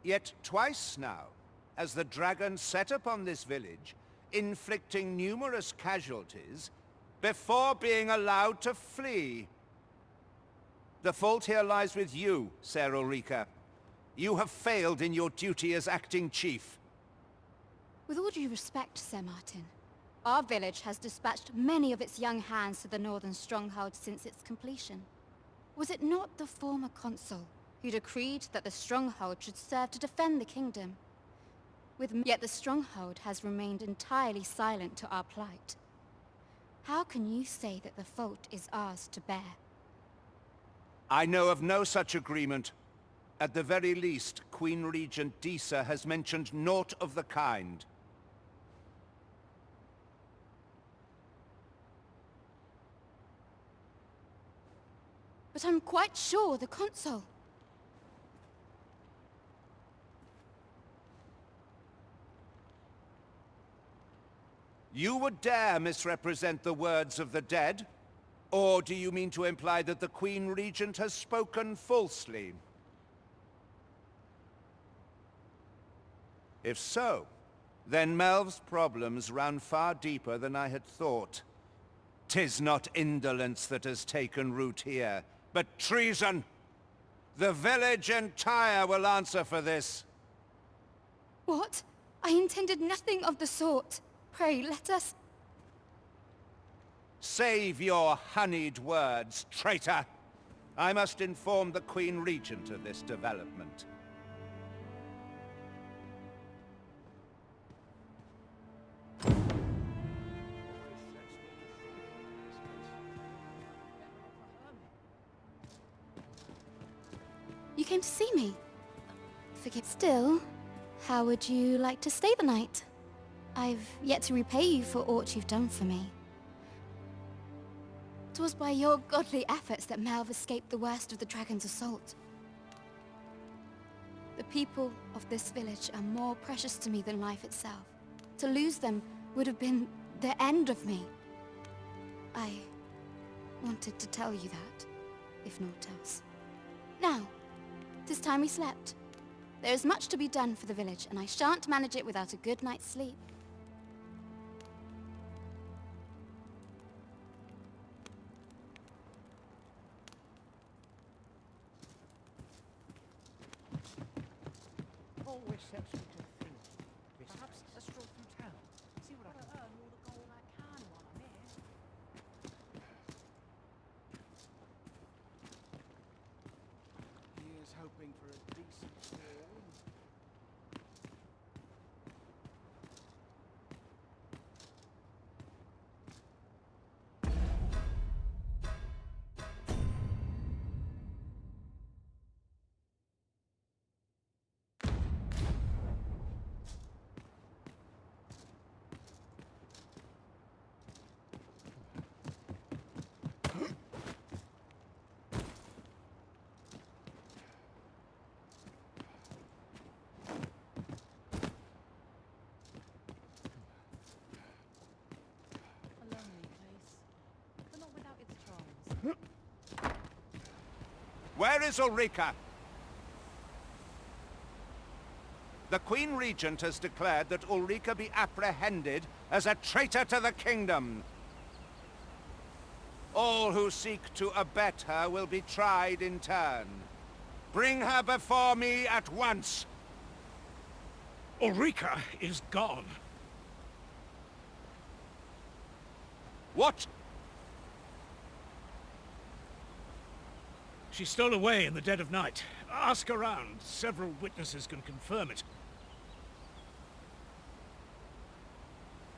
Yet twice now has the dragon set upon this village, inflicting numerous casualties before being allowed to flee. The fault here lies with you, Ser Ulrika. You have failed in your duty as acting chief. With all due respect, Sir Martin, our village has dispatched many of its young hands to the northern stronghold since its completion. Was it not the former consul who decreed that the stronghold should serve to defend the kingdom? Yet the stronghold has remained entirely silent to our plight. How can you say that the fault is ours to bear? I know of no such agreement. At the very least, Queen Regent Disa has mentioned naught of the kind. But I'm quite sure the consul... You would dare misrepresent the words of the dead? Or do you mean to imply that the Queen Regent has spoken falsely? If so, then Melv's problems run far deeper than I had thought. 'Tis not indolence that has taken root here, but treason! The village entire will answer for this. What? I intended nothing of the sort. Pray, let us... Save your honeyed words, traitor! I must inform the Queen Regent of this development. You came to see me? Forgive. Still, how would you like to stay the night? I've yet to repay you for aught you've done for me. 'Twas by your godly efforts that Melv escaped the worst of the dragon's assault. The people of this village are more precious to me than life itself. To lose them would have been the end of me. I wanted to tell you that, if naught else. Now, 'tis time we slept. There is much to be done for the village, and I shan't manage it without a good night's sleep. Always sets me to think. Perhaps a stroll through town. See what I can earn all the gold I can while I'm here. Here's hoping for a decent haul. Where is Ulrika? The Queen Regent has declared that Ulrika be apprehended as a traitor to the kingdom. All who seek to abet her will be tried in turn. Bring her before me at once. Ulrika is gone. What? She stole away in the dead of night. Ask around. Several witnesses can confirm it.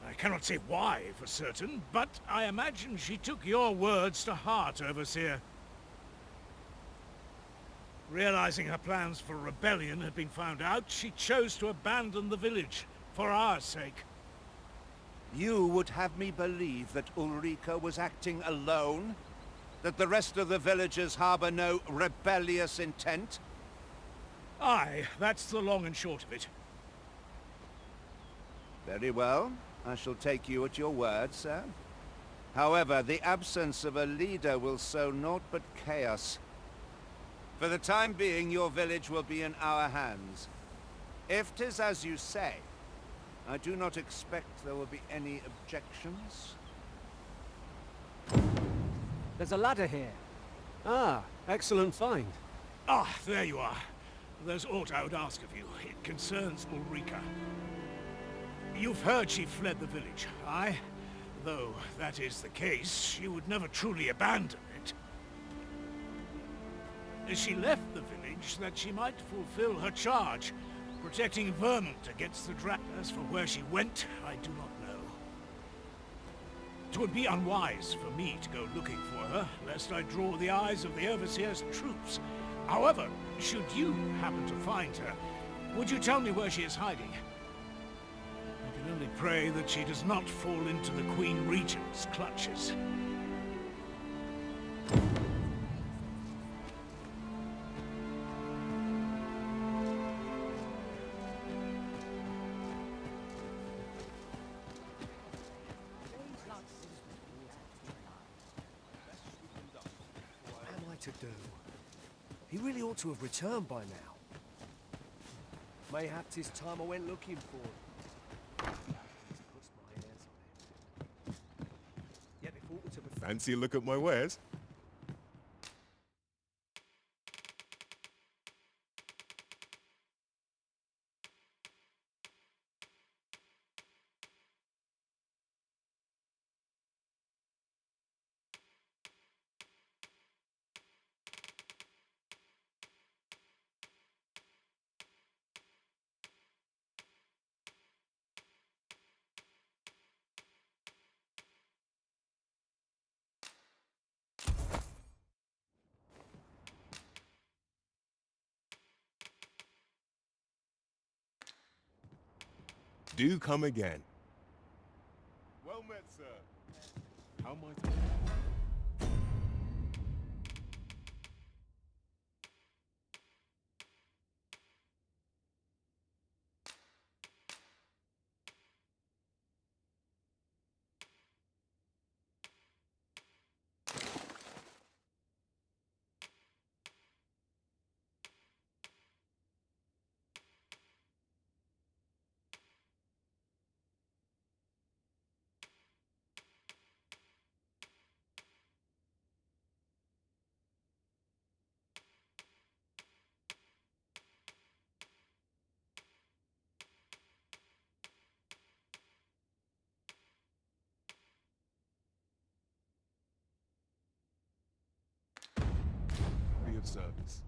I cannot say why for certain, but I imagine she took your words to heart, Overseer. Realizing her plans for rebellion had been found out, she chose to abandon the village, for our sake. You would have me believe that Ulrika was acting alone? That the rest of the villagers harbor no rebellious intent? Aye, that's the long and short of it. Very well. I shall take you at your word, sir. However, the absence of a leader will sow naught but chaos. For the time being, your village will be in our hands. If 'tis as you say, I do not expect there will be any objections. There's a ladder here. Ah, excellent find. Ah, there you are. There's aught I would ask of you. It concerns Ulrika. You've heard she fled the village, aye? Though that is the case, she would never truly abandon it. She left the village that she might fulfill her charge, protecting Vermont against the dragon. As for where she went, I do not know. 'Twould be unwise for me to go looking for her, lest I draw the eyes of the Overseer's troops. However, should you happen to find her, would you tell me where she is hiding? I can only pray that she does not fall into the Queen Regent's clutches. To do. He really ought to have returned by now. Mayhap 'tis time I went looking for him. Puts my hairs on it. Yet if aught to be Fancy a look at my wares? Do come again. Well met, sir. How might I... Be of service.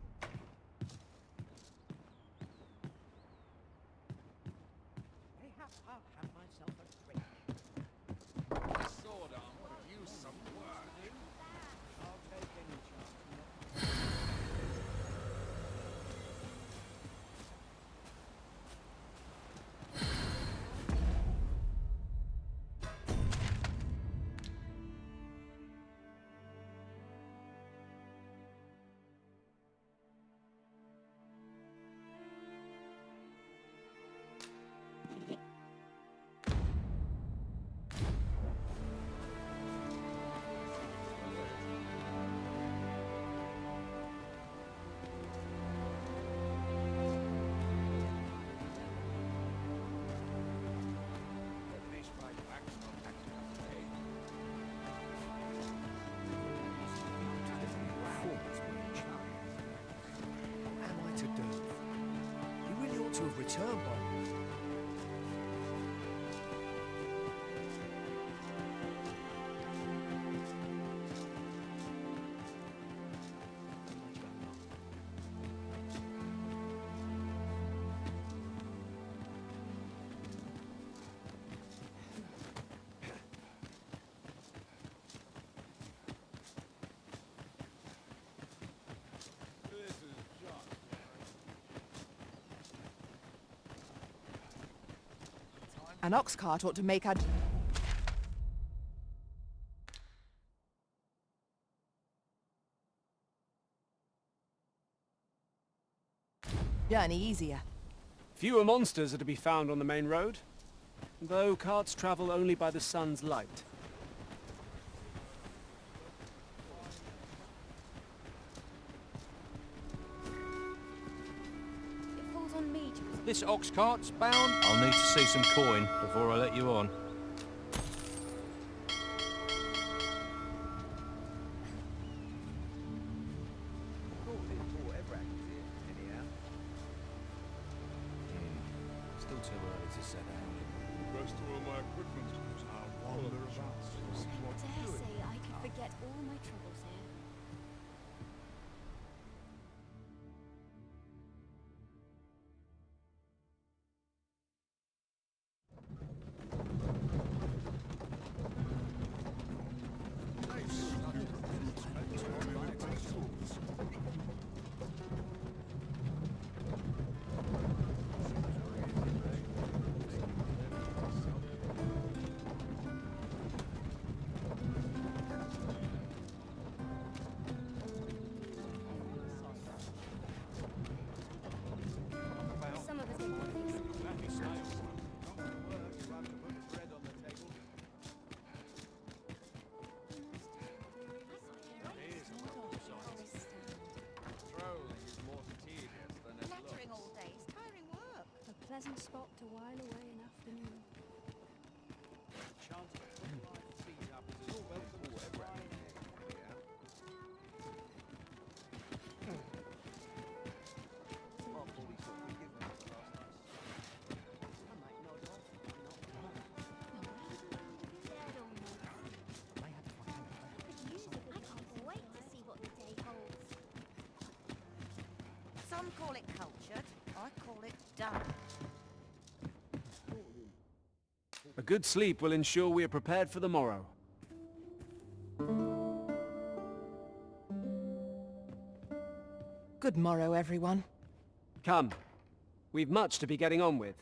Mayhap I'll have myself a drink. Sword arm could use some work. I'll take any chance. To have returned by now. An ox cart ought to make our journey easier. Fewer monsters are to be found on the main road, though carts travel only by the sun's light. It falls on me to This ox cart's bound. I'll need to see some coin before I let you on. Still too early to set out. The rest of all my equipment. I'll wander about. I dare say I could forget all my troubles here. Some of us didn't think so. Nattering all day is tiring work. A pleasant spot to while away an afternoon. I can't wait to see what the day holds. Some call it cultured, I call it done. A good sleep will ensure we are prepared for the morrow. Good morrow, everyone. Come. We've much to be getting on with.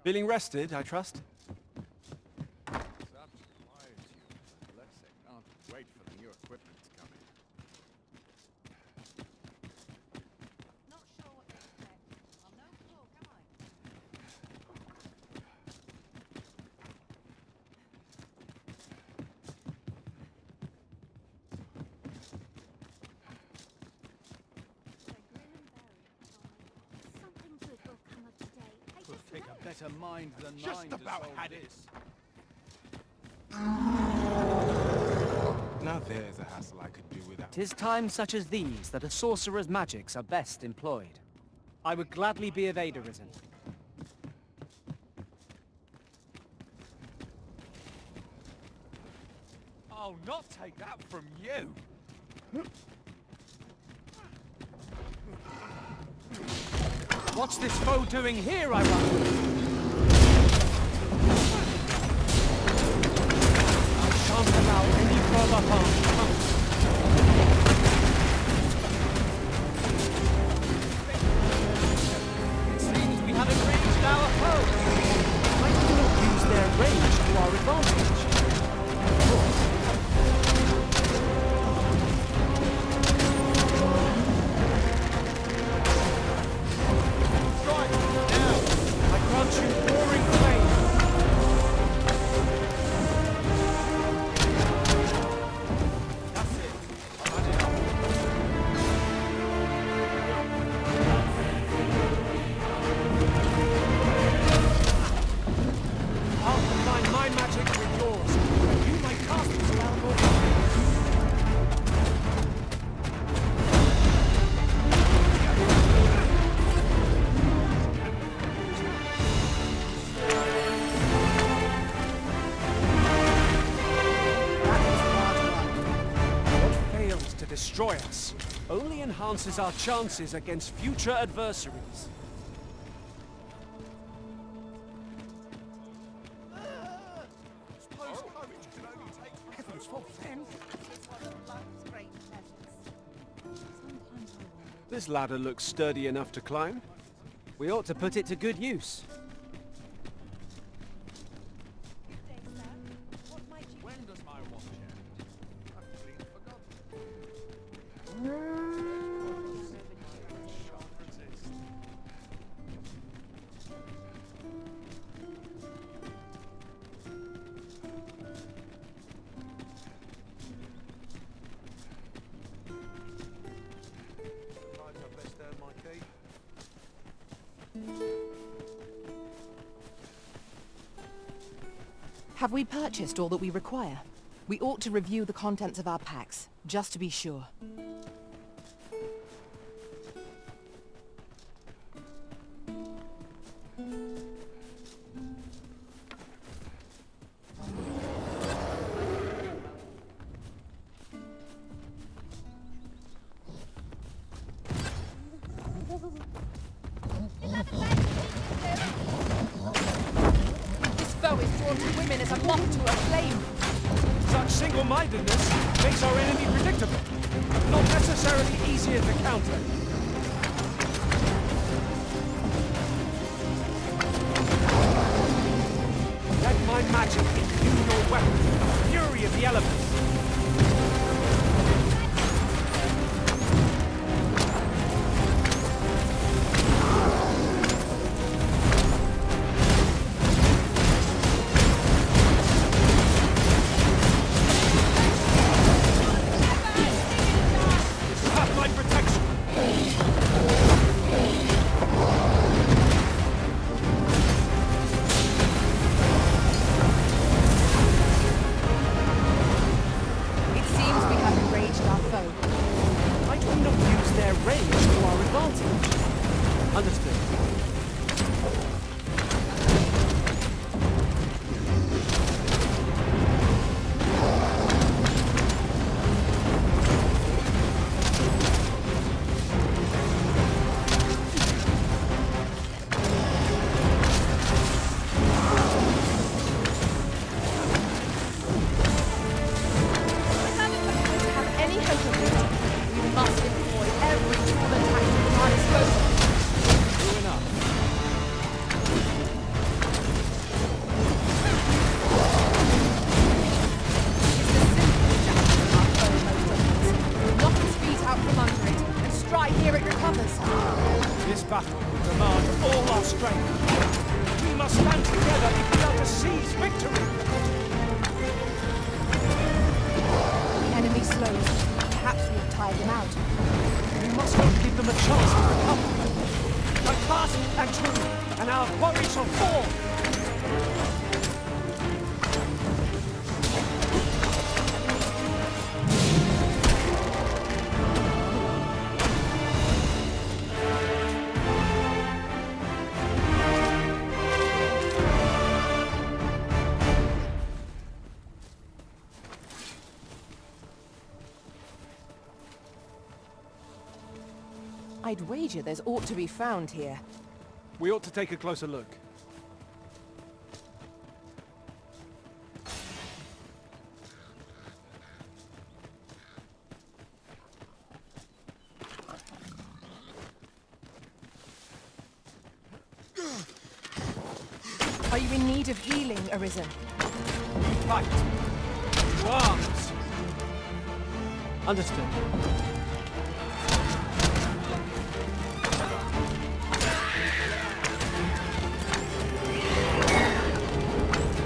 Feeling rested, I trust? Wait for the new equipment to come in. Not sure what to expect. I'm no fool, am I? Something good will come of today. I Could just take know a it. better mind than Just mine to about solve had it. this. Now there's a hassle I could do without. 'Tis times such as these that a sorcerer's magics are best employed. I would gladly be of aid arisen. I'll not take that from you. What's this foe doing here, I wonder? I shan't allow any further harm to come. It seems we have enraged our foes. Might we not use their rage to our advantage? I grant you roaring flame. That's it. I've had enough. I'll combine my magic with yours, and you might cast the spell more. Destroy us only enhances our chances against future adversaries. This ladder looks sturdy enough to climb. We ought to put it to good use. When does my watch end? I've clean forgotten. Shan't resist. Sometimes I best earn my keep. Have we purchased all that we require? We ought to review the contents of our packs, just to be sure. Such single-mindedness makes our enemy predictable, not necessarily easier to counter. Let my magic imbue your weapon with the fury of the elements. I'd wager there's aught to be found here. We ought to take a closer look. Are you in need of healing, Arisen? Fight! To arms! Understood.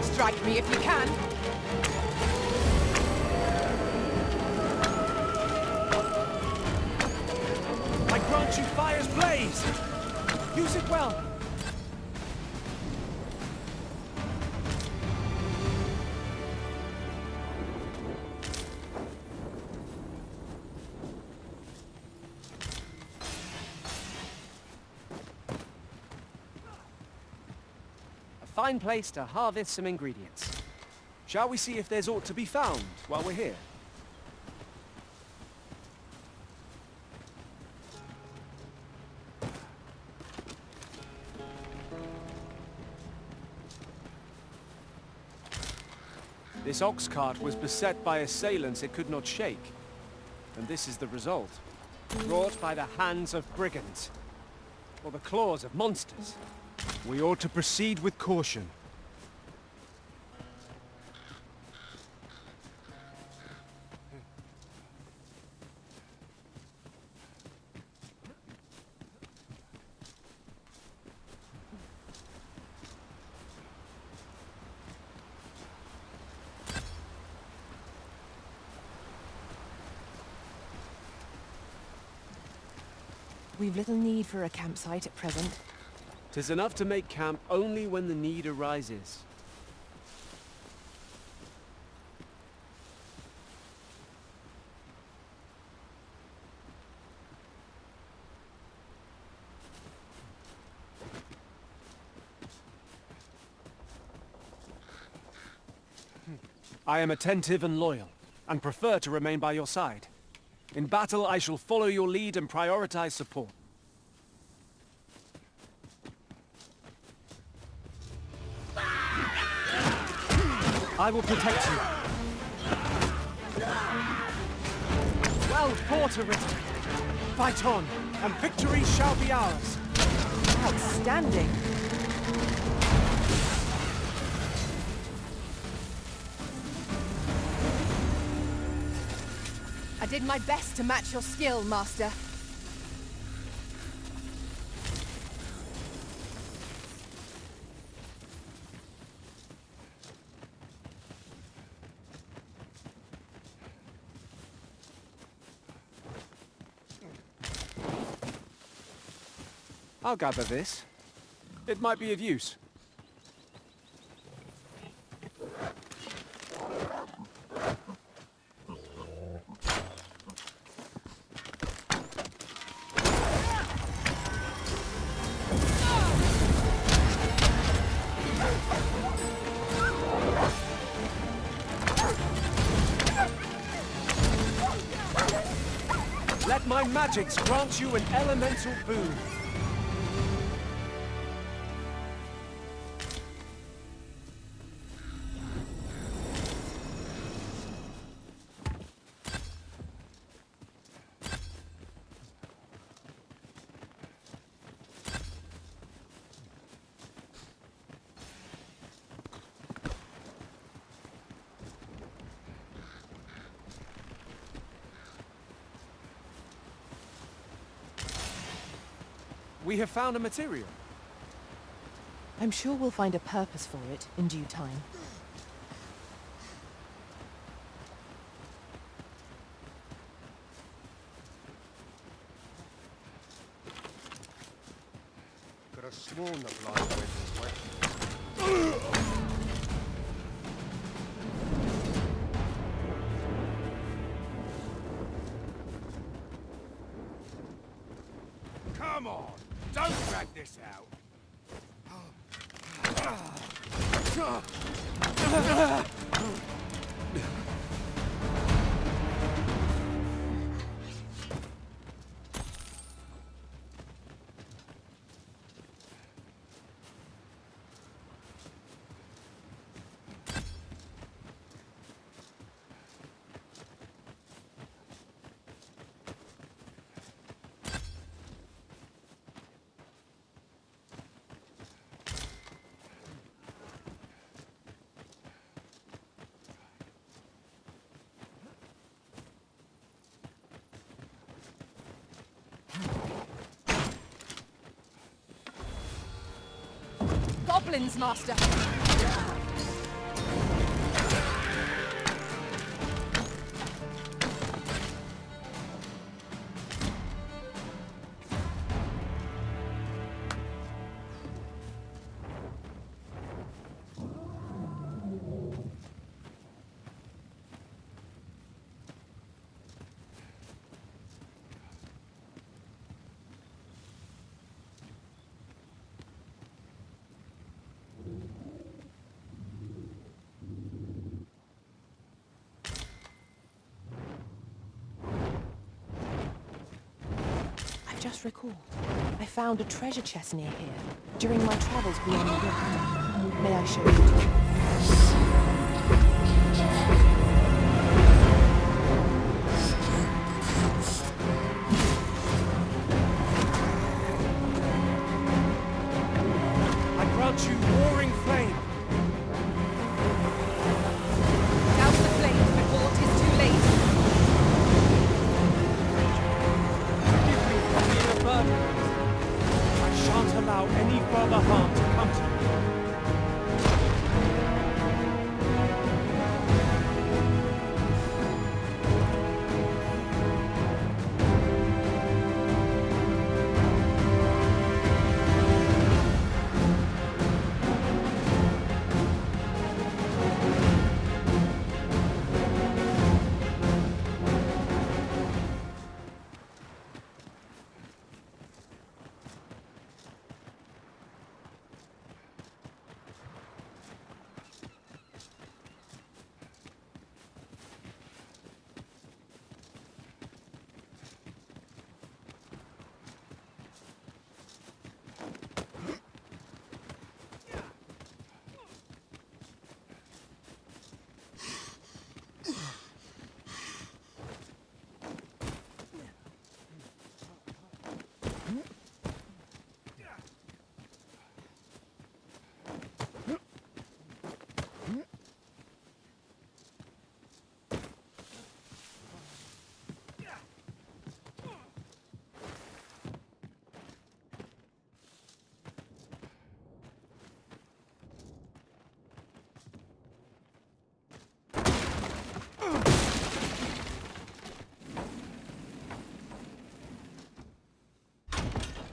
Strike me if you can. I grant you fire's blaze! Use it well! Fine place to harvest some ingredients. Shall we see if there's aught to be found while we're here? This ox cart was beset by assailants it could not shake. And this is the result. Wrought by the hands of brigands. Or the claws of monsters. We ought to proceed with caution. We've little need for a campsite at present. 'Tis enough to make camp only when the need arises. I am attentive and loyal, and prefer to remain by your side. In battle, I shall follow your lead and prioritize support. I will protect you. Well fought, Arita. Fight on, and victory shall be ours. Outstanding. I did my best to match your skill, Master. I'll gather this. It might be of use. Let my magics grant you an elemental boon. We have found a material. I'm sure we'll find a purpose for it in due time. Could have sworn the blind went this way. Come on! Don't drag this out! Goblins, Master! Just recalled, I found a treasure chest near here during my travels beyond the rift. May I show you? I grant you roaring flame. Douse the flames before it is too late. I shan't allow any further harm to come to me.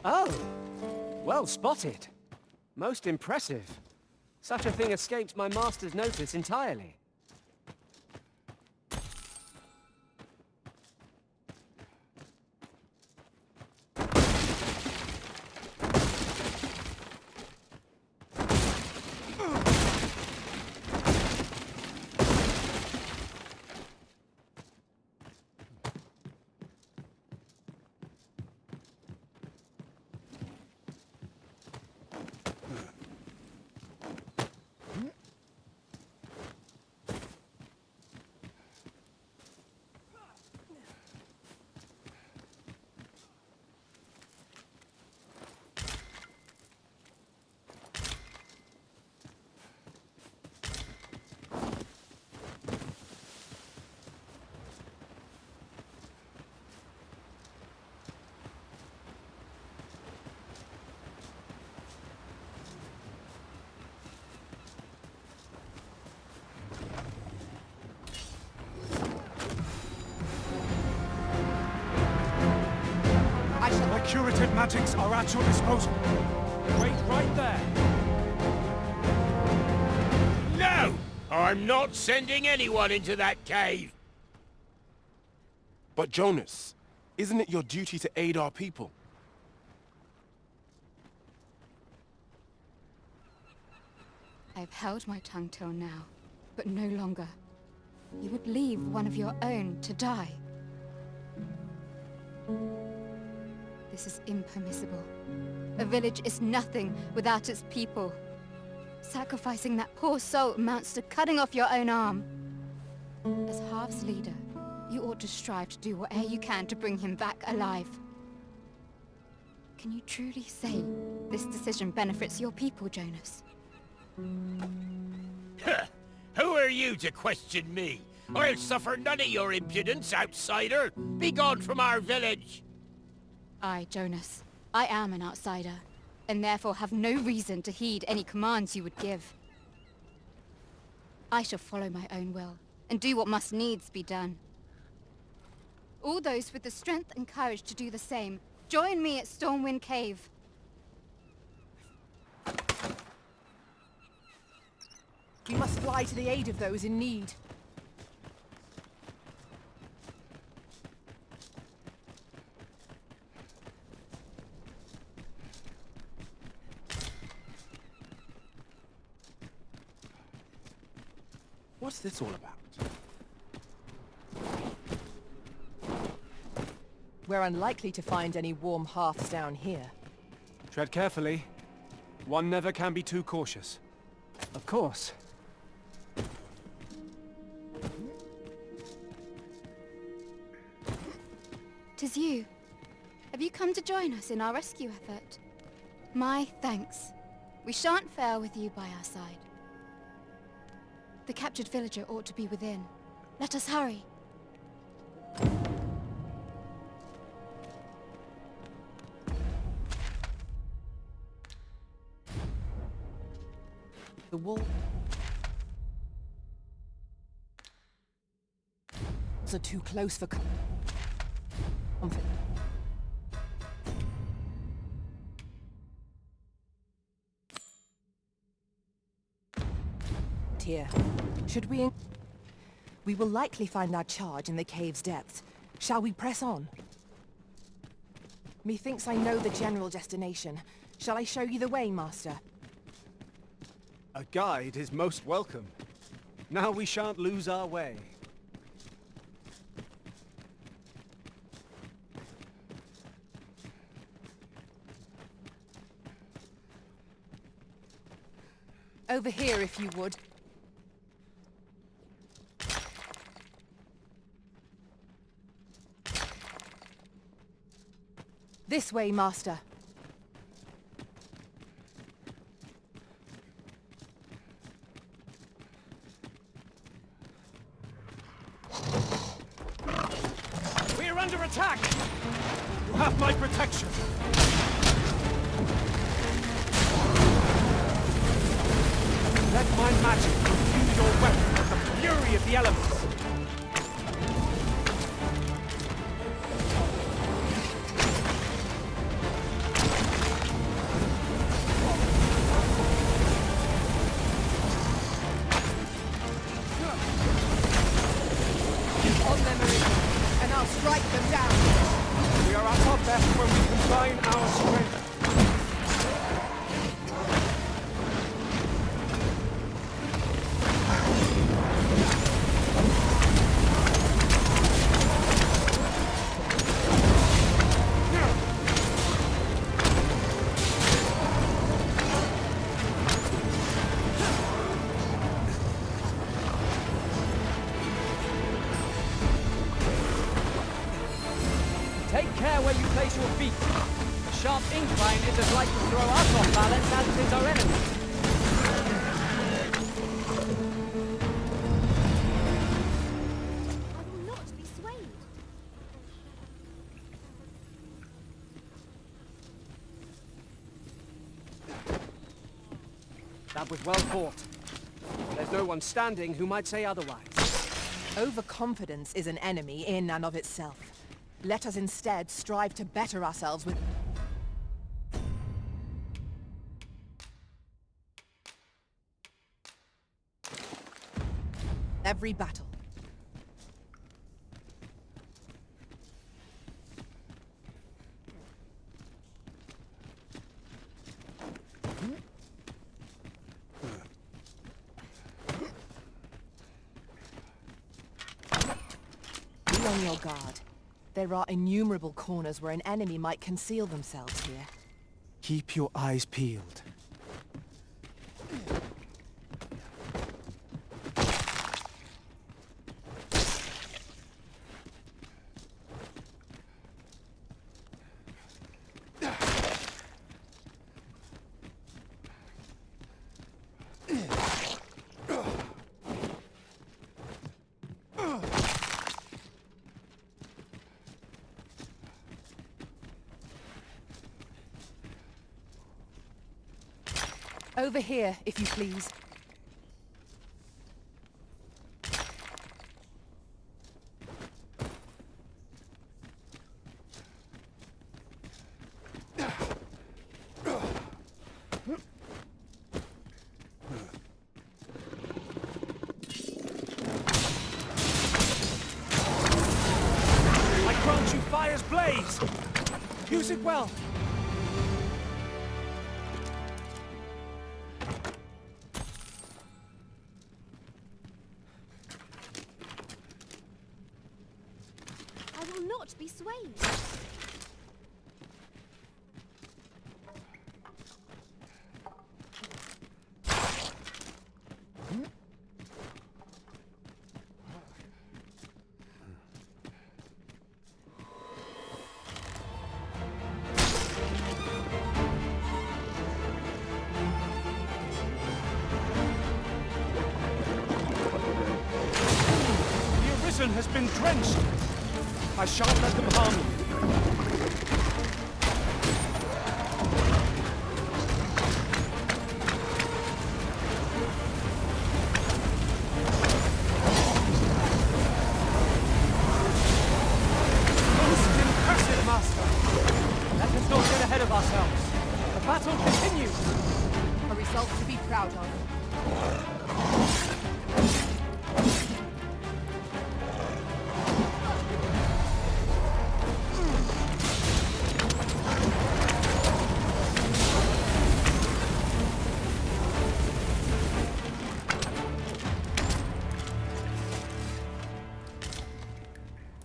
Oh, well spotted. Most impressive. Such a thing escaped my master's notice entirely. My curative magics are at your disposal. Wait right there. No! I'm not sending anyone into that cave! But Jonas, isn't it your duty to aid our people? I've held my tongue till now, but no longer. You would leave one of your own to die. This is impermissible. A village is nothing without its people. Sacrificing that poor soul amounts to cutting off your own arm. As Half's leader, you ought to strive to do whatever you can to bring him back alive. Can you truly say this decision benefits your people, Jonas? Who are you to question me? I'll suffer none of your impudence, outsider! Be gone from our village! I, Jonas, I am an outsider, and therefore have no reason to heed any commands you would give. I shall follow my own will, and do what must needs be done. All those with the strength and courage to do the same, join me at Stormwind Cave. We must fly to the aid of those in need. What's this all about? We're unlikely to find any warm hearths down here. Tread carefully. One never can be too cautious. Of course. 'Tis you. Have you come to join us in our rescue effort? My thanks. We shan't fail with you by our side. The captured villager ought to be within. Let us hurry. The wolves are too close for comfort. Here. Should we... We will likely find our charge in the cave's depths. Shall we press on? Methinks I know the general destination. Shall I show you the way, Master? A guide is most welcome. Now we shan't lose our way. Over here, if you would. This way, Master. We're under attack! You have my protection! Let my magic imbue your weapon with the fury of the elements! is as like to throw us off balance as it is our enemies. I will not be swayed. That was well fought. There's no one standing who might say otherwise. Overconfidence is an enemy in and of itself. Let us instead strive to better ourselves with... every battle. Be on your guard. There are innumerable corners where an enemy might conceal themselves here. Keep your eyes peeled. Over here, if you please. I grant you fire's blaze! Use it well! I will not be swayed. The Arisen has been drenched. I shan't let them harm you. Most impressive, Master! Let us not get ahead of ourselves. The battle continues! A result to be proud of.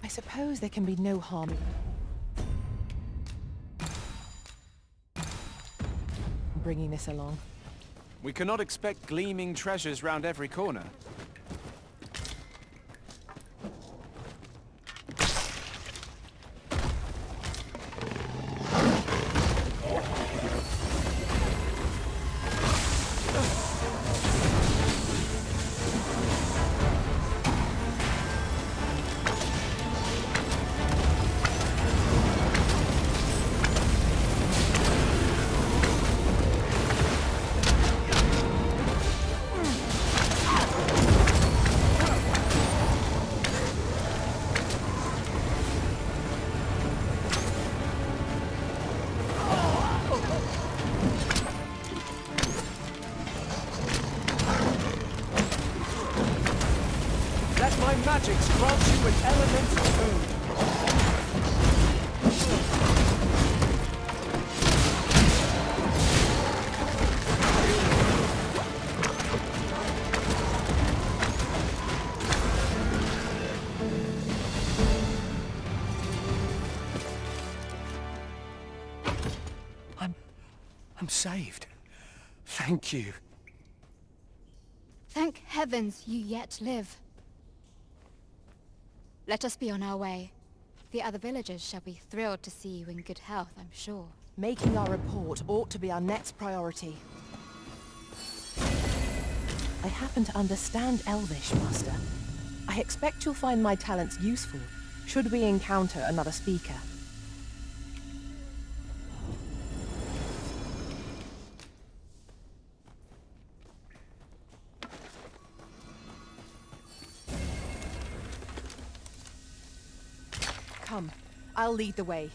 I suppose there can be no harm in bringing this along. We cannot expect gleaming treasures round every corner. My magics grant you with elemental food. I'm saved. Thank you. Thank heavens you yet live. Let us be on our way. The other villagers shall be thrilled to see you in good health, I'm sure. Making our report ought to be our next priority. I happen to understand Elvish, Master. I expect you'll find my talents useful, should we encounter another speaker. Come, I'll lead the way.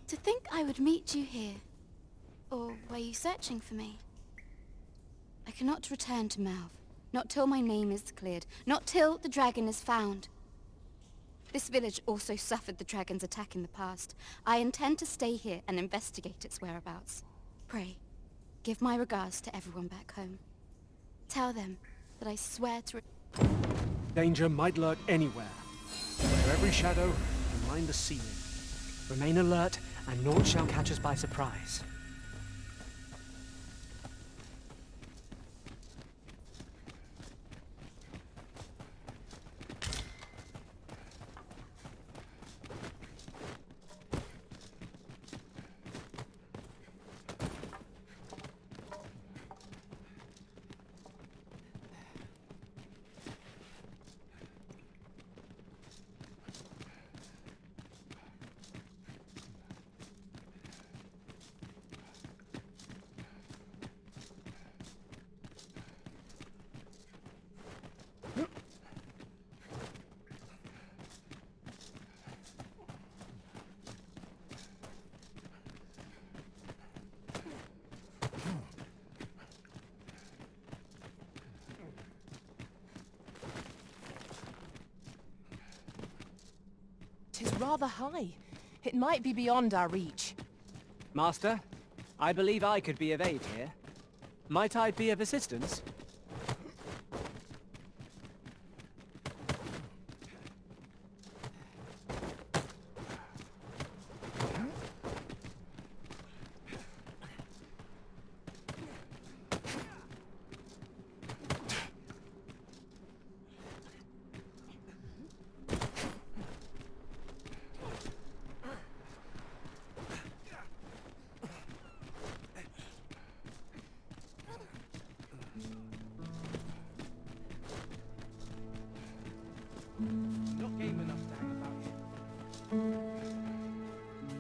To think I would meet you here. Or were you searching for me? I cannot return to Malv. Not till my name is cleared. Not till the dragon is found. This village also suffered the dragon's attack in the past. I intend to stay here and investigate its whereabouts. Pray, give my regards to everyone back home. Tell them that I swear to... Danger might lurk anywhere. Where every shadow can line the ceiling. Remain alert, and naught shall catch us by surprise. Tis rather high. It might be beyond our reach. Master, I believe I could be of aid here. Might I be of assistance?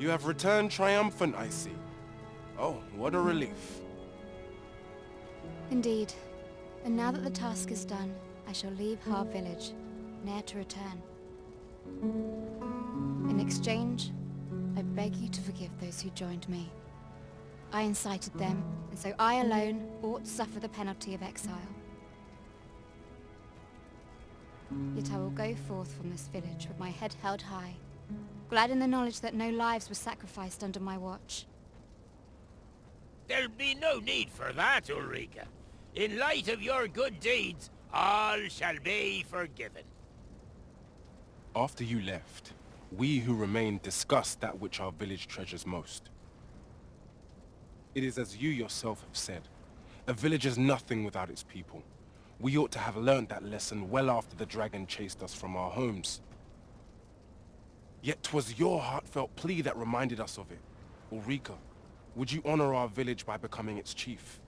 You have returned triumphant, I see. Oh, what a relief. Indeed. And now that the task is done, I shall leave Harrt village, ne'er to return. In exchange, I beg you to forgive those who joined me. I incited them, and so I alone ought to suffer the penalty of exile. Yet I will go forth from this village with my head held high, glad in the knowledge that no lives were sacrificed under my watch. There'll be no need for that, Ulrika. In light of your good deeds, all shall be forgiven. After you left, we who remained discussed that which our village treasures most. It is as you yourself have said, a village is nothing without its people. We ought to have learned that lesson well after the dragon chased us from our homes. Yet 'twas your heartfelt plea that reminded us of it. Ulrika, would you honor our village by becoming its chief?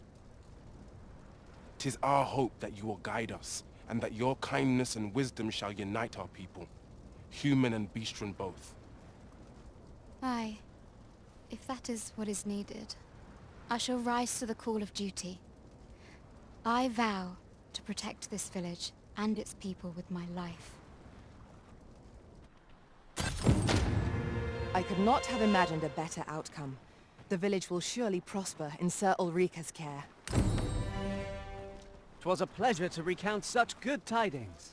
'Tis our hope that you will guide us, and that your kindness and wisdom shall unite our people, human and bestian both. Aye, if that is what is needed, I shall rise to the call of duty. I vow to protect this village and its people with my life. I could not have imagined a better outcome. The village will surely prosper in Sir Ulrika's care. 'Twas a pleasure to recount such good tidings.